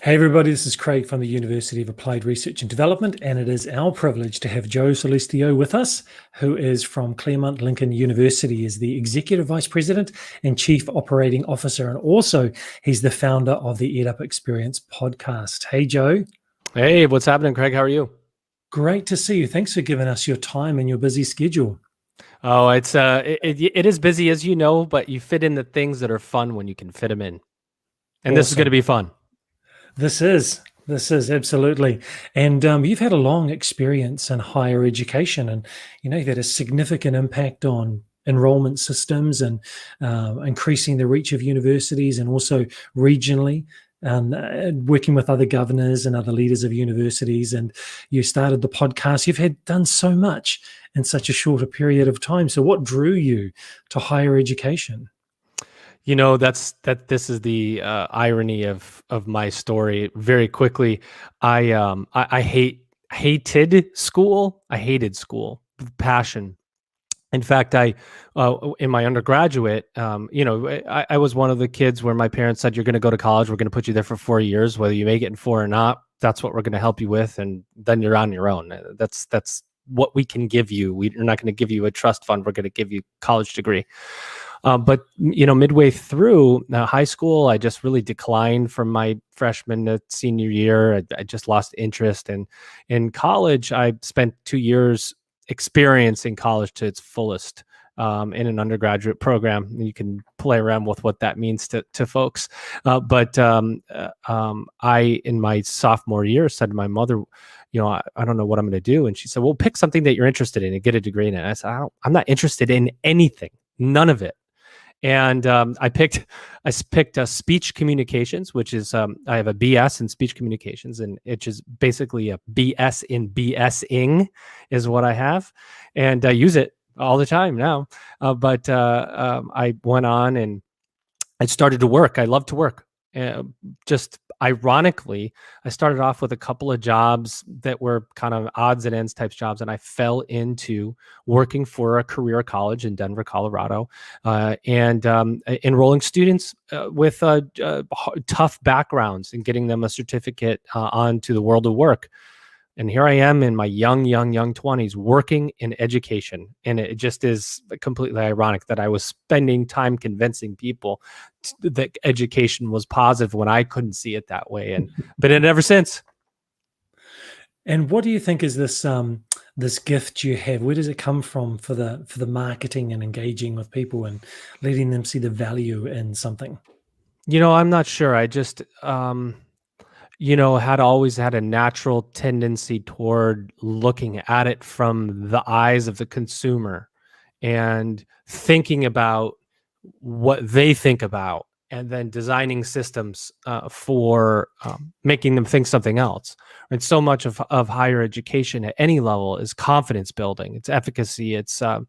Hey everybody, this is Craig from the University of Applied Research and Development, and it is our privilege to have Joe Sallustio with us, who is from Claremont Lincoln University, as the Executive Vice President and Chief Operating Officer, and also he's the founder of the EdUp Experience Podcast. Hey Joe. Hey, what's happening, Craig? How are you? Great to see you. Thanks for giving us your time and your busy schedule. Oh, it is busy, as you know, but you fit in the things that are fun when you can fit them in. And Awesome. This is going to be fun. This is absolutely. And you've had a long experience in higher education, and you've had a significant impact on enrollment systems and increasing the reach of universities, and also regionally, working with other governors and other leaders of universities. And you started the podcast. You've done so much in such a shorter period of time. So what drew you to higher education? This is the irony of my story. Very quickly, I hated school. I hated school with passion. In fact, in my undergraduate, I was one of the kids where my parents said, "You're going to go to college. We're going to put you there for 4 years, whether you make it in 4 or not. That's what we're going to help you with, and then you're on your own. That's what we can give you. We're not going to give you a trust fund. We're going to give you a college degree." But midway through high school, I just really declined from my freshman to senior year. I just lost interest. And in college, I spent 2 years experiencing college to its fullest in an undergraduate program. You can play around with what that means to folks. But I, in my sophomore year, said to my mother, I don't know what I'm going to do. And she said, well, pick something that you're interested in and get a degree in it. And I said, I'm not interested in anything, none of it. And I picked speech communications, which is I have a BS in speech communications, and it's just basically a BS in BSing is what I have, and I use it all the time now. But I went on and I started to work. I love to work. Just ironically, I started off with a couple of jobs that were kind of odds and ends types jobs, and I fell into working for a career college in Denver, Colorado, and enrolling students with tough backgrounds and getting them a certificate onto the world of work. And here I am in my young 20s working in education. And it just is completely ironic that I was spending time convincing people that education was positive when I couldn't see it that way. And been in it ever since. And what do you think is this this gift you have? Where does it come from for the marketing and engaging with people and letting them see the value in something? I'm not sure. I just had always had a natural tendency toward looking at it from the eyes of the consumer and thinking about what they think about, and then designing systems for making them think something else. And so much of higher education at any level is confidence building, it's efficacy, it's a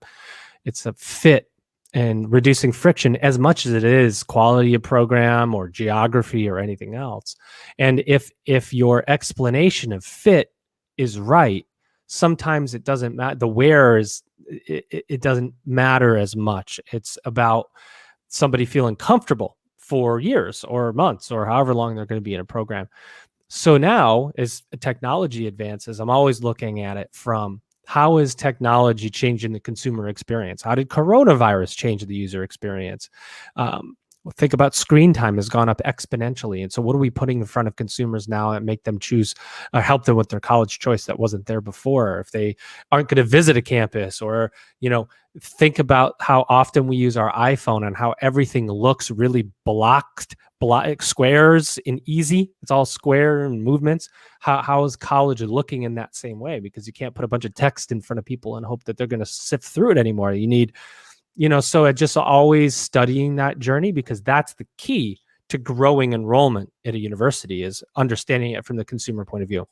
fit, and reducing friction as much as it is quality of program or geography or anything else. And if your explanation of fit is right, sometimes it doesn't matter. The where is, it doesn't matter as much. It's about somebody feeling comfortable for years or months or however long they're going to be in a program. So now, as technology advances, I'm always looking at it from, how is technology changing the consumer experience? How did coronavirus change the user experience? Think about screen time has gone up exponentially. And so what are we putting in front of consumers now that make them choose, help them with their college choice that wasn't there before? If they aren't going to visit a campus, or, think about how often we use our iPhone and how everything looks really blocked, squares and easy. It's all square and movements. How is college looking in that same way? Because you can't put a bunch of text in front of people and hope that they're going to sift through it anymore. You need, so it just always studying that journey, because that's the key to growing enrollment at a university, is understanding it from the consumer point of view.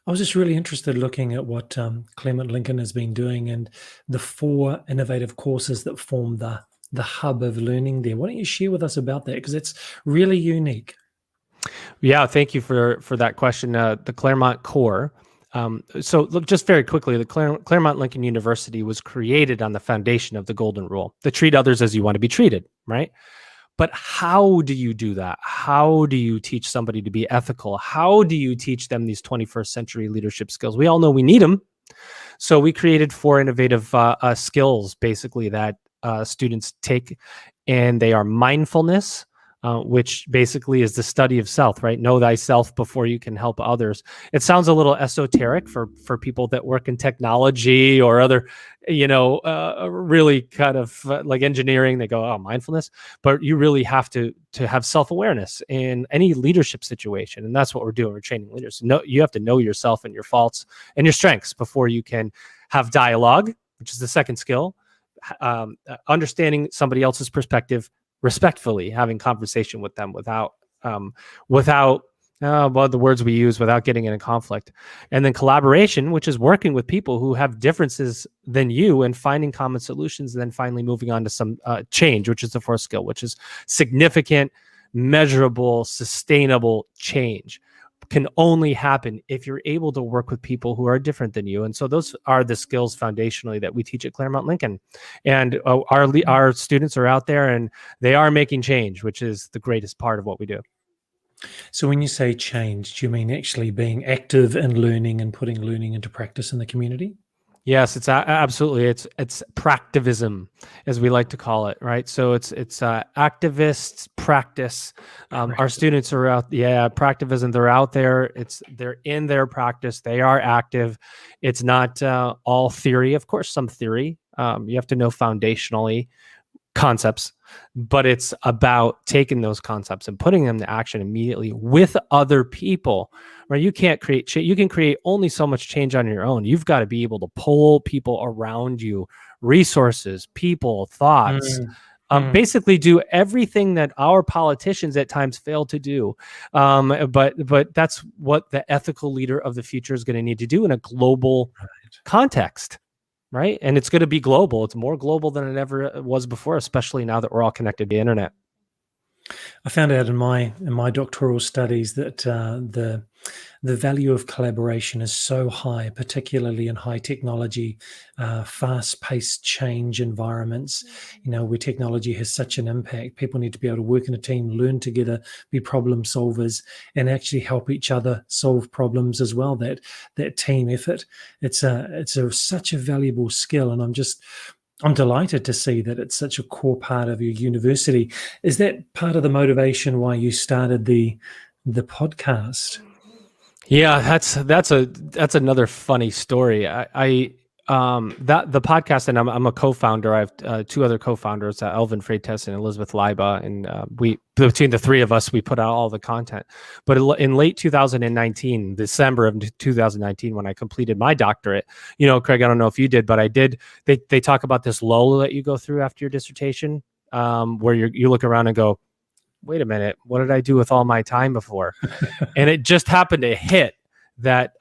I was just really interested looking at what Claremont Lincoln has been doing and the 4 innovative courses that form the hub of learning there. Why don't you share with us about that? Because it's really unique. Yeah, thank you for that question. The Claremont Core. So look, just very quickly, the Claremont Lincoln University was created on the foundation of the Golden Rule, to treat others as you want to be treated, right? But how do you do that? How do you teach somebody to be ethical? How do you teach them these 21st century leadership skills? We all know we need them. So we created 4 innovative skills, basically, that students take, and they are mindfulness, which basically is the study of self, right? Know thyself before you can help others. It sounds a little esoteric for people that work in technology or other, really kind of like engineering. They go, oh, mindfulness, but you really have to have self-awareness in any leadership situation, and that's what we're doing. We're training leaders. You have to know yourself and your faults and your strengths before you can have dialogue, which is the second skill. Understanding somebody else's perspective, respectfully having conversation with them without the words we use, without getting in a conflict. And then collaboration, which is working with people who have differences than you and finding common solutions, and then finally moving on to some change, which is the fourth skill, which is significant, measurable, sustainable change. Can only happen if you're able to work with people who are different than you. And so those are the skills foundationally that we teach at Claremont Lincoln. And our students are out there and they are making change, which is the greatest part of what we do. So when you say change, do you mean actually being active in learning and putting learning into practice in the community? Yes, it's absolutely. It's practivism, as we like to call it, right? So it's activists practice. Our students are out. Yeah, practivism. They're out there. They're in their practice. They are active. It's not all theory. Of course, some theory. You have to know foundationally concepts, but it's about taking those concepts and putting them to action immediately with other people, right? You can't create change. You can create only so much change on your own. You've got to be able to pull people around you, resources, people, thoughts, basically do everything that our politicians at times fail to do. But that's what the ethical leader of the future is going to need to do in a global context. Right. And it's going to be global. It's more global than it ever was before, especially now that we're all connected to the internet. I found out in my doctoral studies that the value of collaboration is so high, particularly in high technology, fast-paced change environments, where technology has such an impact. People need to be able to work in a team, learn together, be problem solvers, and actually help each other solve problems as well. That team effort, it's such a valuable skill, and I'm delighted to see that it's such a core part of your university. Is that part of the motivation why you started the podcast? Yeah, that's another funny story. That the podcast, and I'm a co-founder. I have 2 other co-founders, Elvin Freitas and Elizabeth Leiba, and we, between the 3 of us, we put out all the content. But in late 2019, December of 2019, when I completed my doctorate, Craig, I don't know if you did, but I did. They talk about this lull that you go through after your dissertation, where you look around and go, wait a minute, what did I do with all my time before? And it just happened to hit that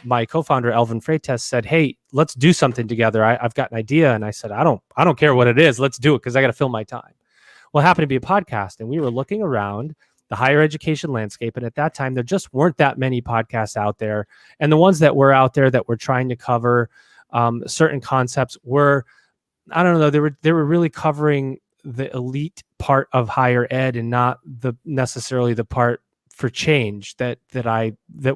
my co-founder, Elvin Freitas, said, hey, let's do something together. I've got an idea. And I said, I don't care what it is. Let's do it because I got to fill my time. Well, it happened to be a podcast. And we were looking around the higher education landscape. And at that time, there just weren't that many podcasts out there. And the ones that were out there that were trying to cover certain concepts were, I don't know, they were really covering the elite part of higher ed and not necessarily the part for change that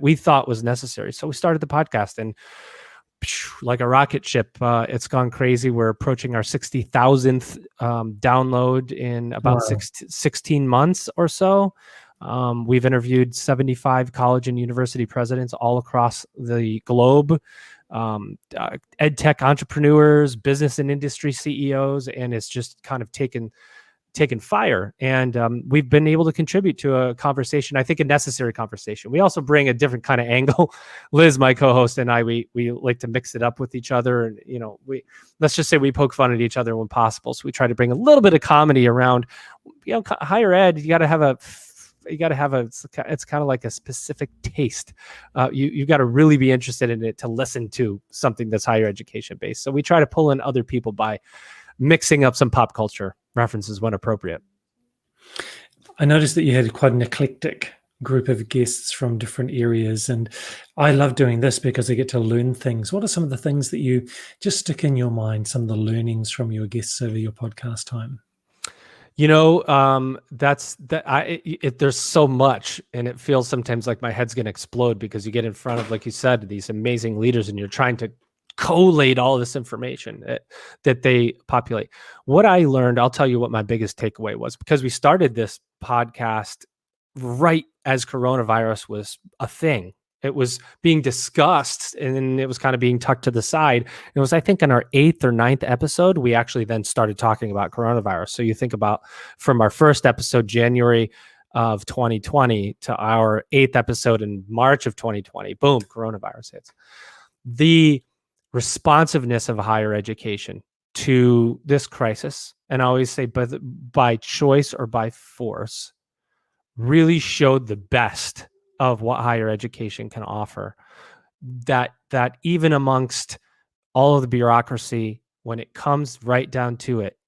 we thought was necessary. So we started the podcast, and like a rocket ship, it's gone crazy. We're approaching our 60,000th download in about 16 months or so. We've interviewed 75 college and university presidents all across the globe, ed tech entrepreneurs, business and industry CEOs, and it's just kind of taken fire. And we've been able to contribute to a conversation, I think a necessary conversation. We also bring a different kind of angle. Liz, my co-host, and I, we like to mix it up with each other. And, let's just say we poke fun at each other when possible. So we try to bring a little bit of comedy around, higher ed. You got to have it's kind of like a specific taste. You got to really be interested in it to listen to something that's higher education based. So we try to pull in other people by mixing up some pop culture references when appropriate. I noticed that you had quite an eclectic group of guests from different areas, and I love doing this because I get to learn things. What are some of the things that you just stick in your mind, some of the learnings from your guests over your podcast time? That's that. There's so much, and it feels sometimes like my head's going to explode because you get in front of, like you said, these amazing leaders, and you're trying to collate all this information that they populate. What I learned, I'll tell you what my biggest takeaway was, because we started this podcast right as coronavirus was a thing. It was being discussed and it was kind of being tucked to the side. It was, I think, in our 8th or 9th episode, we actually then started talking about coronavirus. So you think about from our first episode, January of 2020, to our 8th episode in March of 2020, boom, coronavirus hits. The responsiveness of higher education to this crisis, and I always say by choice or by force, really showed the best of what higher education can offer. That even amongst all of the bureaucracy, when it comes right down to it,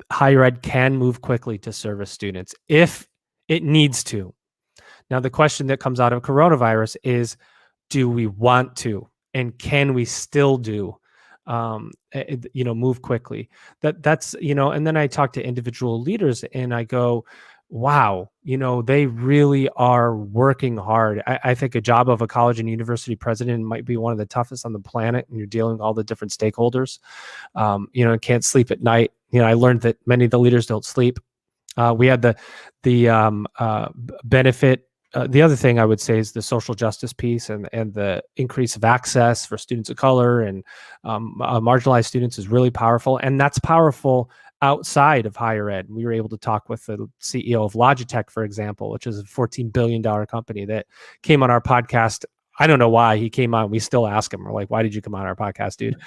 higher ed can move quickly to service students if it needs to. Now, the question that comes out of coronavirus is, do we want to, and can we still do, move quickly? That's, and then I talk to individual leaders and I go, wow, they really are working hard. I think a job of a college and university president might be one of the toughest on the planet, and you're dealing with all the different stakeholders. Can't sleep at night. I learned that many of the leaders don't sleep. We had the benefit. The other thing I would say is the social justice piece and the increase of access for students of color and marginalized students is really powerful. And that's powerful outside of higher ed. We were able to talk with the CEO of Logitech, for example, which is a $14 billion company that came on our podcast. I don't know why he came on. We still ask him. We're like, why did you come on our podcast, dude?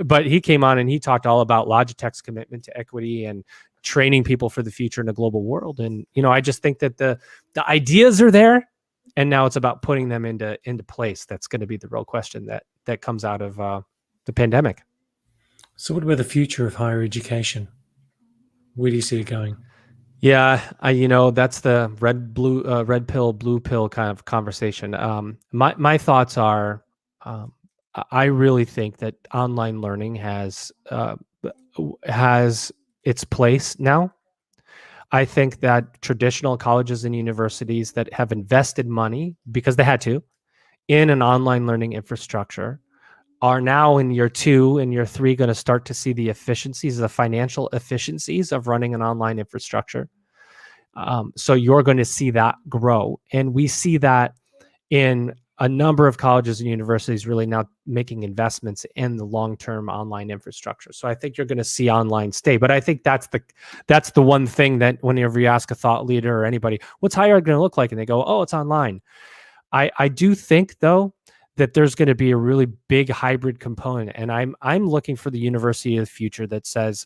But he came on and he talked all about Logitech's commitment to equity and training people for the future in a global world. And, I just think that the ideas are there, and now it's about putting them into place. That's going to be the real question that comes out of the pandemic. So what about the future of higher education? Where do you see it going? Yeah, that's the red pill, blue pill kind of conversation. My thoughts are, I really think that online learning has its place now. I think that traditional colleges and universities that have invested money, because they had to, in an online learning infrastructure, are now in year 2 and year 3 going to start to see the efficiencies, the financial efficiencies of running an online infrastructure. So you're going to see that grow. And we see that in a number of colleges and universities really now making investments in the long-term online infrastructure. So I think you're going to see online stay. But I think that's the one thing that whenever you ask a thought leader or anybody, what's higher ed going to look like? And they go, oh, it's online. I do think, though, that there's going to be a really big hybrid component. And I'm looking for the university of the future that says,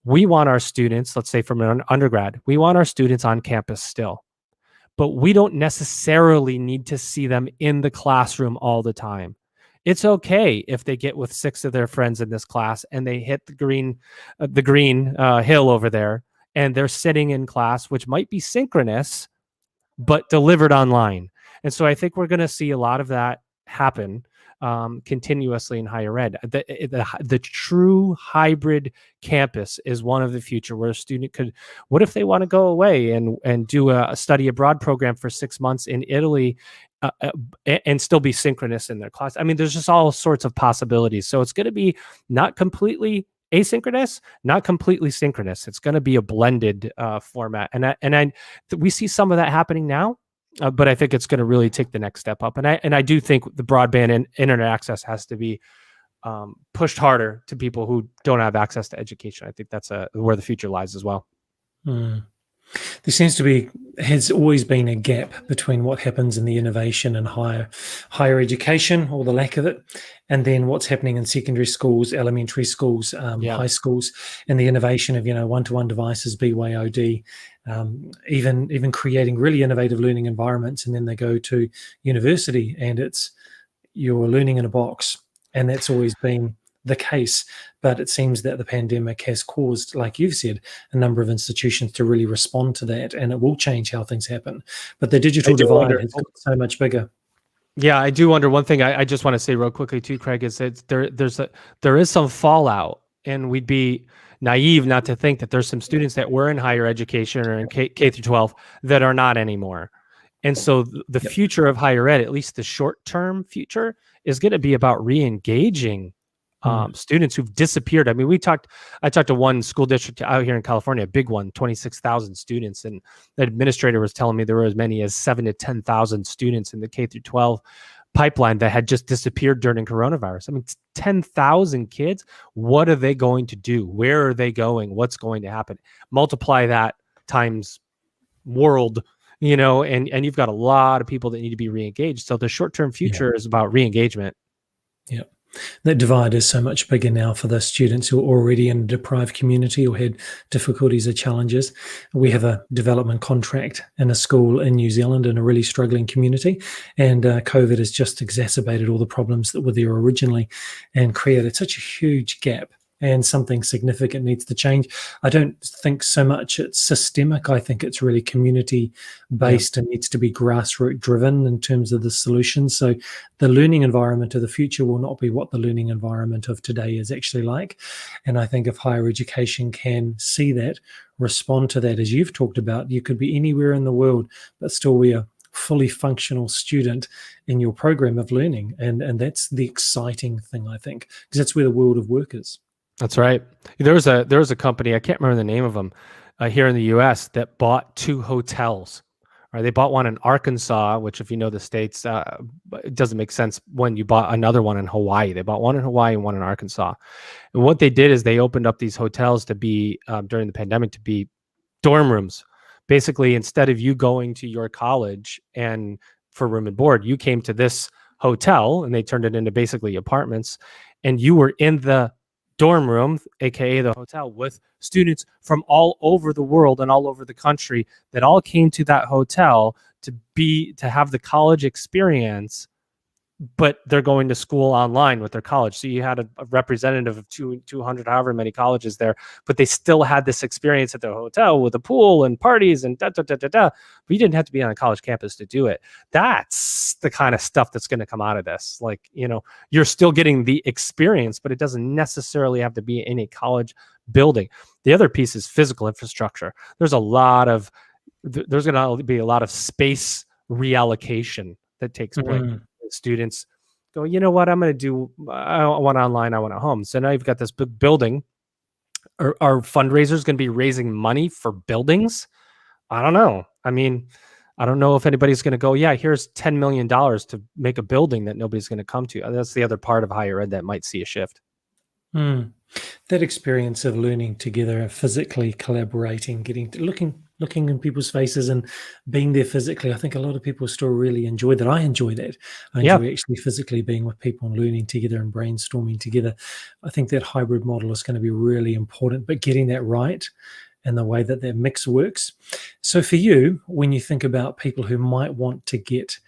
we want our students, let's say from an undergrad, we want our students on campus still, but we don't necessarily need to see them in the classroom all the time. It's okay if they get with 6 of their friends in this class and they hit the green hill over there and they're sitting in class, which might be synchronous, but delivered online. And so I think we're going to see a lot of that happen continuously in higher ed. The true hybrid campus is one of the future where a student could, what if they want to go away and do a study abroad program for 6 months in Italy and still be synchronous in their class? I mean, there's just all sorts of possibilities. So it's going to be not completely asynchronous, not completely synchronous. It's going to be a blended format. And we see some of that happening now. But I think it's going to really take the next step up. And I do think the broadband and internet access has to be pushed harder to people who don't have access to education. I think that's where the future lies as well. There has always been a gap between what happens in the innovation in higher education, or the lack of it, and then what's happening in secondary schools, elementary schools, high schools, and the innovation of one-to-one devices, BYOD, even creating really innovative learning environments, and then they go to university and you're learning in a box, and that's always been the case. But it seems that the pandemic has caused, like you've said, a number of institutions to really respond to that, and it will change how things happen. But the digital divide has got so much bigger. Yeah, I do wonder. One thing I just want to say real quickly too, Craig, is that there is some fallout, and we'd be naive not to think that there's some students that were in higher education or in K through 12 that are not anymore. And so the future of higher ed, at least the short-term future, is going to be about re-engaging students who've disappeared. I mean, I talked to one school district out here in California, a big one, 26,000 students. And the administrator was telling me there were as many as 7,000 to 10,000 students in the K through 12 pipeline that had just disappeared during coronavirus. I mean, 10,000 kids. What are they going to do? Where are they going? What's going to happen? Multiply that times world, and you've got a lot of people that need to be re-engaged. So the short-term future is about re-engagement. Yeah. That divide is so much bigger now for the students who are already in a deprived community or had difficulties or challenges. We have a development contract in a school in New Zealand in a really struggling community, and COVID has just exacerbated all the problems that were there originally and created such a huge gap. And something significant needs to change. I don't think so much it's systemic. I think it's really community-based and needs to be grassroots-driven in terms of the solutions. So the learning environment of the future will not be what the learning environment of today is actually like. And I think if higher education can see that, respond to that, as you've talked about, you could be anywhere in the world, but still be a fully functional student in your program of learning. And that's the exciting thing, I think, because that's where the world of work is. That's right. There was a company, I can't remember the name of them, here in the U.S. that bought 2 hotels. Right? They bought one in Arkansas, which, if you know the states, it doesn't make sense when you bought another one in Hawaii. They bought one in Hawaii and one in Arkansas. And what they did is they opened up these hotels to be, during the pandemic, to be dorm rooms. Basically, instead of you going to your college and for room and board, you came to this hotel, and they turned it into basically apartments, and you were in the dorm room, aka the hotel, with students from all over the world and all over the country that all came to that hotel to have the college experience, but they're going to school online with their college. So you had a representative of 200, however many colleges there, but they still had this experience at the hotel with a pool and parties and But you didn't have to be on a college campus to do it. That's the kind of stuff that's going to come out of this. Like, you're still getting the experience, but it doesn't necessarily have to be in a college building. The other piece is physical infrastructure. There's going to be a lot of space reallocation that takes place. Students go, you know what, I want online, I want a home. So now you've got this big building. Are fundraisers going to be raising money for buildings? I don't know. I mean, I don't know if anybody's going to go, yeah, here's $10 million to make a building that nobody's going to come to. That's the other part of higher ed that might see a shift. That experience of learning together, physically collaborating, looking in people's faces and being there physically. I think a lot of people still really enjoy that. I enjoy that. I enjoy actually physically being with people and learning together and brainstorming together. I think that hybrid model is going to be really important, but getting that right and the way that mix works. So for you, when you think about people who might want to get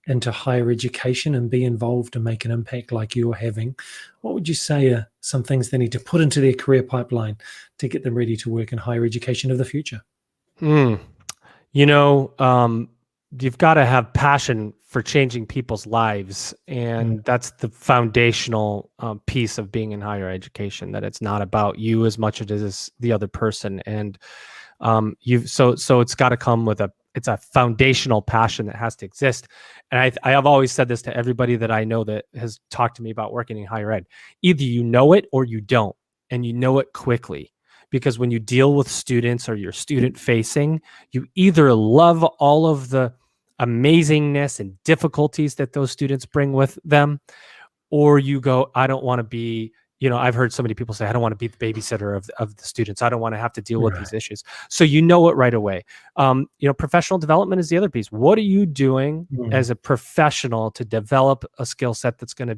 into higher education and be involved and make an impact like you're having, what would you say are some things they need to put into their career pipeline to get them ready to work in higher education of the future? You've got to have passion for changing people's lives. And that's the foundational piece of being in higher education, that it's not about you as much as it is the other person. And so it's got to come with it's a foundational passion that has to exist. And I have always said this to everybody that I know that has talked to me about working in higher ed. Either you know it or you don't, and you know it quickly. Because when you deal with students or you're student facing, you either love all of the amazingness and difficulties that those students bring with them, or you go, I don't want to be, I've heard so many people say, I don't want to be the babysitter of the students. I don't want to have to deal with these issues. So you know it right away. Professional development is the other piece. What are you doing as a professional to develop a skill set that's going to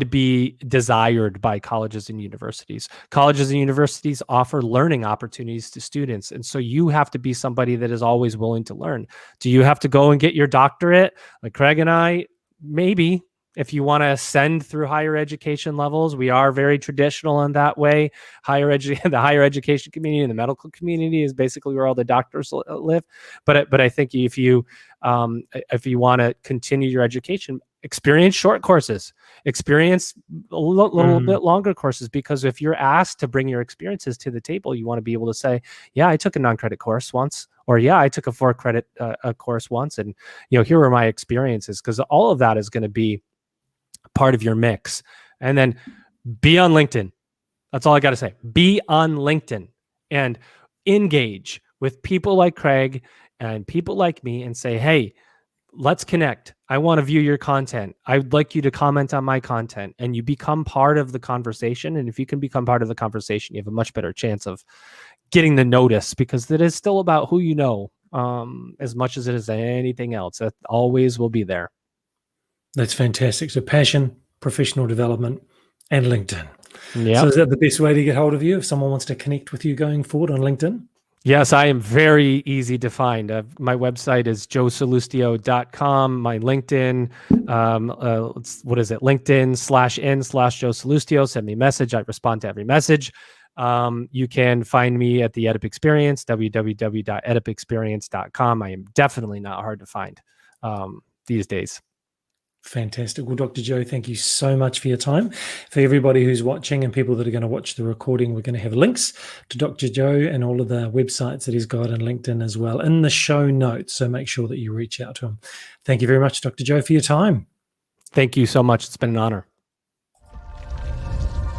be desired by colleges and universities? Colleges and universities offer learning opportunities to students. And so you have to be somebody that is always willing to learn. Do you have to go and get your doctorate like Craig and I? Maybe. If you want to ascend through higher education levels, we are very traditional in that way. The higher education community and the medical community is basically where all the doctors live. But I think if you want to continue your education, experience short courses, experience a little bit longer courses, because if you're asked to bring your experiences to the table, you want to be able to say, yeah, I took a non-credit course once, or yeah, I took a 4-credit course once, and here were my experiences, because all of that is going to be part of your mix. And then be on LinkedIn. That's all I got to say. Be on LinkedIn and engage with people like Craig and people like me and say, hey, let's connect. I want to view your content. I'd like you to comment on my content, and you become part of the conversation. And if you can become part of the conversation, you have a much better chance of getting the notice, because it is still about who you know, as much as it is anything else. That always will be there. That's fantastic. So passion, professional development, and LinkedIn. Yeah. So is that the best way to get hold of you if someone wants to connect with you going forward on LinkedIn? Yes, I am very easy to find. My website is joesallustio.com. My LinkedIn, what is it? LinkedIn/n/Joe Sallustio. Send me a message. I respond to every message. You can find me at the EdUp Experience, www.edupexperience.com. I am definitely not hard to find these days. Fantastic. Well, Dr. Joe, thank you so much for your time. For everybody who's watching and people that are going to watch the recording, we're going to have links to Dr. Joe and all of the websites that he's got on LinkedIn as well in the show notes. So make sure that you reach out to him. Thank you very much, Dr. Joe, for your time. Thank you so much. It's been an honor.